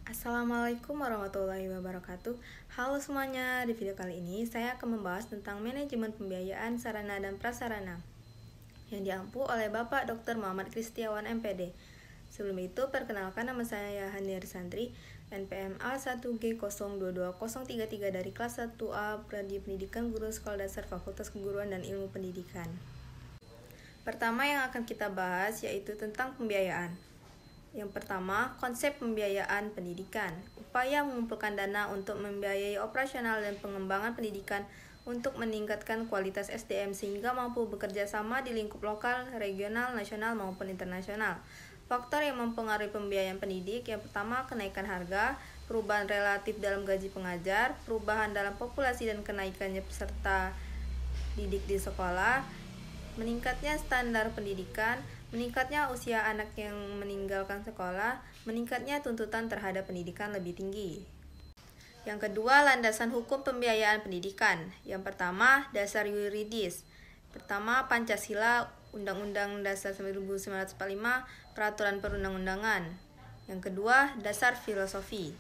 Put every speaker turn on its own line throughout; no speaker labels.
Assalamualaikum warahmatullahi wabarakatuh. Halo semuanya, di video kali ini saya akan membahas tentang manajemen pembiayaan sarana dan prasarana yang diampu oleh Bapak Dr. Muhammad Kristiawan MPD. Sebelum itu, perkenalkan nama saya Hani Santri, NPM A1G022033 dari kelas 1A Prodi Pendidikan Guru Sekolah Dasar Fakultas Keguruan dan Ilmu Pendidikan. Pertama yang akan kita bahas yaitu tentang pembiayaan. Yang pertama, konsep pembiayaan pendidikan. Upaya mengumpulkan dana untuk membiayai operasional dan pengembangan pendidikan untuk meningkatkan kualitas SDM sehingga mampu bekerja sama di lingkup lokal, regional, nasional maupun internasional. Faktor yang mempengaruhi pembiayaan pendidik yang pertama, kenaikan harga, perubahan relatif dalam gaji pengajar, perubahan dalam populasi dan kenaikannya peserta didik di sekolah, meningkatnya standar pendidikan, meningkatnya usia anak yang meninggalkan sekolah, meningkatnya tuntutan terhadap pendidikan lebih tinggi. Yang kedua, landasan hukum pembiayaan pendidikan. Yang pertama, dasar yuridis. Pertama, Pancasila, Undang-Undang Dasar 1945, Peraturan Perundang-undangan. Yang kedua, dasar filosofi.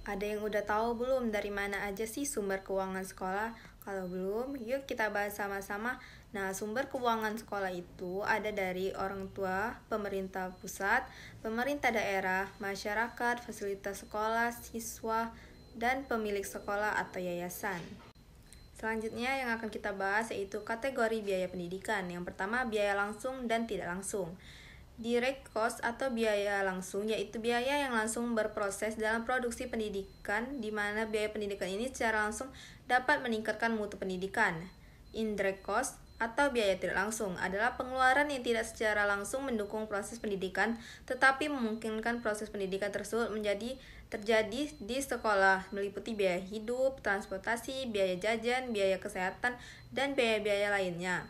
Ada yang udah tahu belum dari mana aja sih sumber keuangan sekolah? Kalau belum, yuk kita bahas sama-sama. Nah, sumber keuangan sekolah itu ada dari orang tua, pemerintah pusat, pemerintah daerah, masyarakat, fasilitas sekolah, siswa, dan pemilik sekolah atau yayasan. Selanjutnya yang akan kita bahas yaitu kategori biaya pendidikan. Yang pertama, biaya langsung dan tidak langsung. Direct cost atau biaya langsung yaitu biaya yang langsung berproses dalam produksi pendidikan, di mana biaya pendidikan ini secara langsung dapat meningkatkan mutu pendidikan. Indirect cost atau biaya tidak langsung adalah pengeluaran yang tidak secara langsung mendukung proses pendidikan, tetapi memungkinkan proses pendidikan tersebut terjadi di sekolah, meliputi biaya hidup, transportasi, biaya jajan, biaya kesehatan, dan biaya-biaya lainnya.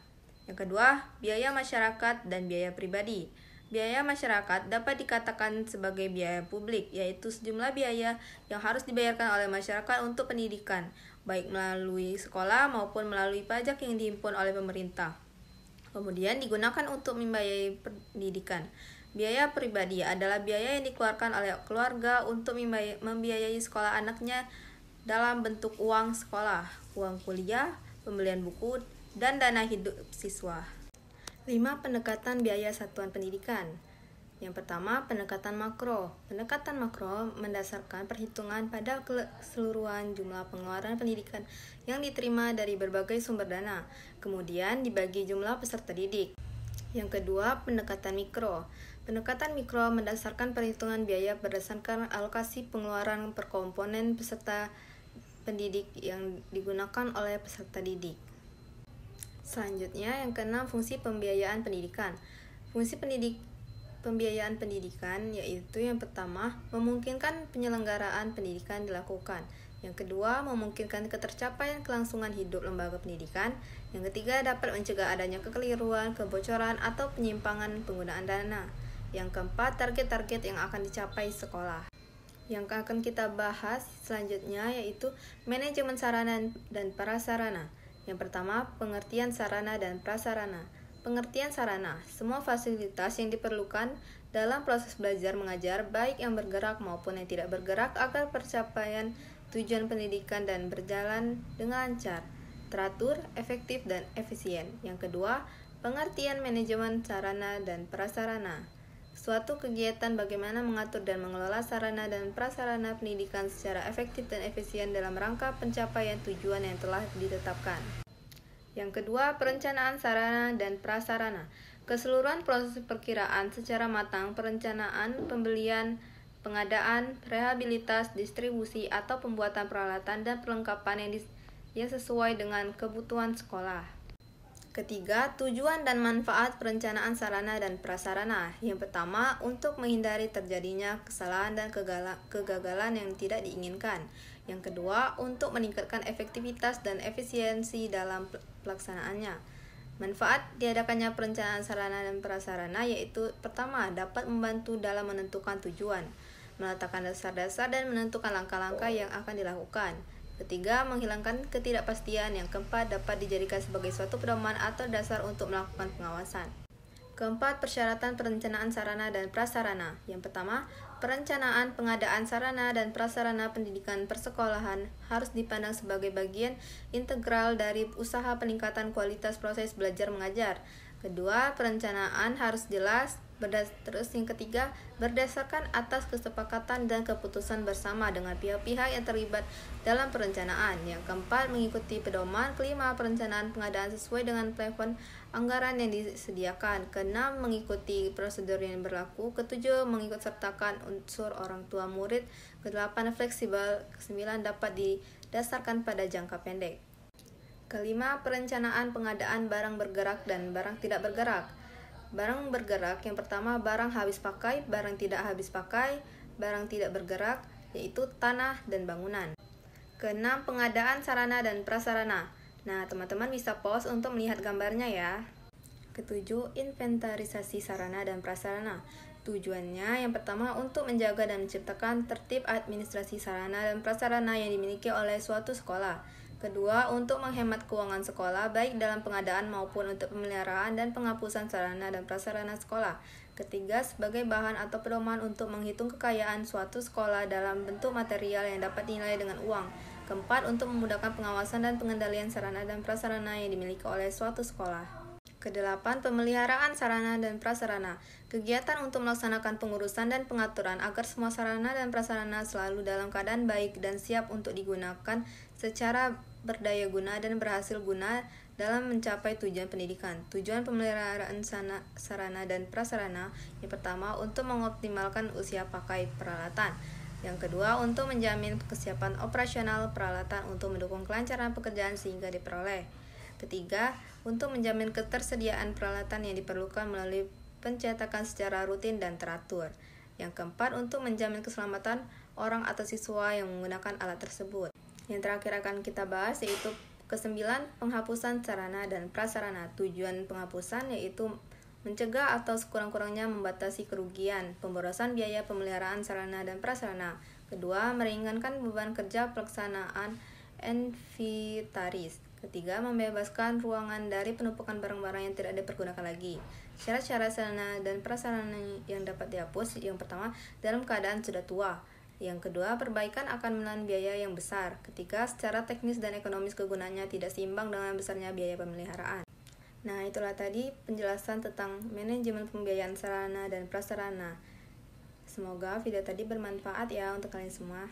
Yang kedua, biaya masyarakat dan biaya pribadi. Biaya masyarakat dapat dikatakan sebagai biaya publik, yaitu sejumlah biaya yang harus dibayarkan oleh masyarakat untuk pendidikan, baik melalui sekolah maupun melalui pajak yang dihimpun oleh pemerintah. Kemudian digunakan untuk membiayai pendidikan. Biaya pribadi adalah biaya yang dikeluarkan oleh keluarga untuk membiayai sekolah anaknya dalam bentuk uang sekolah, uang kuliah, pembelian buku, dan dana hidup siswa. 5. Pendekatan biaya satuan pendidikan. Yang pertama, pendekatan makro. Pendekatan makro mendasarkan perhitungan pada keseluruhan jumlah pengeluaran pendidikan yang diterima dari berbagai sumber dana, kemudian dibagi jumlah peserta didik. Yang kedua, pendekatan mikro. Pendekatan mikro mendasarkan perhitungan biaya berdasarkan alokasi pengeluaran per komponen peserta pendidik yang digunakan oleh peserta didik. Selanjutnya, yang keenam, fungsi pembiayaan pendidikan. Fungsi pembiayaan pendidikan yaitu yang pertama, memungkinkan penyelenggaraan pendidikan dilakukan. Yang kedua, memungkinkan ketercapaian kelangsungan hidup lembaga pendidikan. Yang ketiga, dapat mencegah adanya kekeliruan, kebocoran, atau penyimpangan penggunaan dana. Yang keempat, target-target yang akan dicapai sekolah. Yang akan kita bahas selanjutnya yaitu manajemen sarana dan prasarana. Yang pertama, pengertian sarana dan prasarana. Pengertian sarana, semua fasilitas yang diperlukan dalam proses belajar mengajar, baik yang bergerak maupun yang tidak bergerak, agar pencapaian tujuan pendidikan dan berjalan dengan lancar, teratur, efektif, dan efisien. Yang kedua, pengertian manajemen sarana dan prasarana. Suatu kegiatan bagaimana mengatur dan mengelola sarana dan prasarana pendidikan secara efektif dan efisien dalam rangka pencapaian tujuan yang telah ditetapkan. Yang kedua, perencanaan sarana dan prasarana. Keseluruhan proses perkiraan secara matang, perencanaan, pembelian, pengadaan, rehabilitas, distribusi, atau pembuatan peralatan dan perlengkapan yang sesuai dengan kebutuhan sekolah. Ketiga, tujuan dan manfaat perencanaan sarana dan prasarana. Yang pertama, untuk menghindari terjadinya kesalahan dan kegagalan yang tidak diinginkan. Yang kedua, untuk meningkatkan efektivitas dan efisiensi dalam pelaksanaannya. Manfaat diadakannya perencanaan sarana dan prasarana yaitu pertama, dapat membantu dalam menentukan tujuan, meletakkan dasar-dasar dan menentukan langkah-langkah yang akan dilakukan. Ketiga, menghilangkan ketidakpastian. Yang keempat, dapat dijadikan sebagai suatu pedoman atau dasar untuk melakukan pengawasan. Keempat, persyaratan perencanaan sarana dan prasarana. Yang pertama, perencanaan pengadaan sarana dan prasarana pendidikan persekolahan harus dipandang sebagai bagian integral dari usaha peningkatan kualitas proses belajar mengajar. Kedua, perencanaan harus jelas. Terus yang ketiga, berdasarkan atas kesepakatan dan keputusan bersama dengan pihak-pihak yang terlibat dalam perencanaan. Yang keempat, mengikuti pedoman. Kelima, perencanaan pengadaan sesuai dengan plafon anggaran yang disediakan. Keenam, mengikuti prosedur yang berlaku. Ketujuh, mengikut sertakan unsur orang tua murid. Kedelapan, fleksibel. Kesembilan, dapat didasarkan pada jangka pendek. Kelima, perencanaan pengadaan barang bergerak dan barang tidak bergerak. Barang bergerak yang pertama, barang habis pakai, barang tidak habis pakai, barang tidak bergerak, yaitu tanah dan bangunan. Keenam, pengadaan sarana dan prasarana. Nah, teman-teman bisa pause untuk melihat gambarnya ya. Ketujuh, inventarisasi sarana dan prasarana. Tujuannya yang pertama untuk menjaga dan menciptakan tertib administrasi sarana dan prasarana yang dimiliki oleh suatu sekolah. Kedua, untuk menghemat keuangan sekolah baik dalam pengadaan maupun untuk pemeliharaan dan penghapusan sarana dan prasarana sekolah. Ketiga, sebagai bahan atau pedoman untuk menghitung kekayaan suatu sekolah dalam bentuk material yang dapat dinilai dengan uang. Keempat, untuk memudahkan pengawasan dan pengendalian sarana dan prasarana yang dimiliki oleh suatu sekolah. Kedelapan, pemeliharaan sarana dan prasarana. Kegiatan untuk melaksanakan pengurusan dan pengaturan agar semua sarana dan prasarana selalu dalam keadaan baik dan siap untuk digunakan secara berdaya guna dan berhasil guna dalam mencapai tujuan pendidikan. Tujuan pemeliharaan sarana dan prasarana yang pertama, untuk mengoptimalkan usia pakai peralatan. Yang kedua, untuk menjamin kesiapan operasional peralatan untuk mendukung kelancaran pekerjaan sehingga diperoleh. Ketiga, untuk menjamin ketersediaan peralatan yang diperlukan melalui pencetakan secara rutin dan teratur. Yang keempat, untuk menjamin keselamatan orang atau siswa yang menggunakan alat tersebut. Yang terakhir akan kita bahas yaitu kesembilan, penghapusan sarana dan prasarana. Tujuan penghapusan yaitu mencegah atau sekurang-kurangnya membatasi kerugian, pemborosan biaya pemeliharaan sarana dan prasarana. Kedua, meringankan beban kerja pelaksanaan inventaris. Ketiga, membebaskan ruangan dari penumpukan barang-barang yang tidak dipergunakan lagi. Syarat-syarat sarana dan prasarana yang dapat dihapus. Yang pertama, dalam keadaan sudah tua. Yang kedua, perbaikan akan menelan biaya yang besar. Ketiga, secara teknis dan ekonomis kegunaannya tidak seimbang dengan besarnya biaya pemeliharaan. Nah, itulah tadi penjelasan tentang manajemen pembiayaan sarana dan prasarana. Semoga video tadi bermanfaat ya untuk kalian semua.